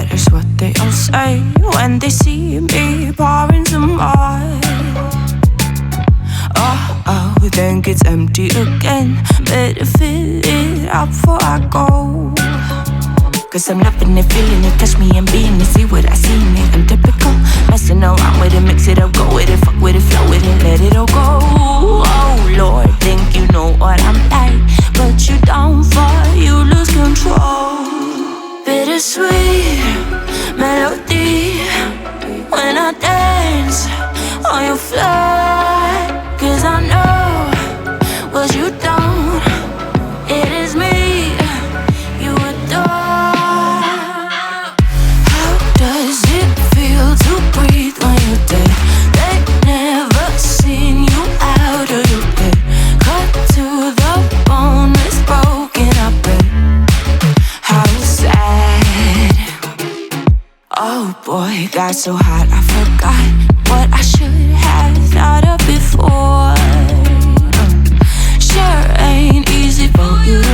that's what they all say when they see me pouring some wine. Oh, then gets empty again. Better fill it up before I go. Cause I'm loving it, feeling it, touch me and being it. See what I see in it, I'm typical. Messing around with it, mix it up, go with it. Fuck with it, flow with it, let it all go. Oh Lord, think you know what I'm like, but you don't fall, you lose control. Bittersweet melody when I dance on your floor. Cause I know what you don't, it is me you adore. How does it feel to breathe when you're dead? They've never seen you out of your head. Cut to the bone, it's broken up, how sad. Oh boy, got so hot I forgot what I should have thought of before. Sure ain't easy for you to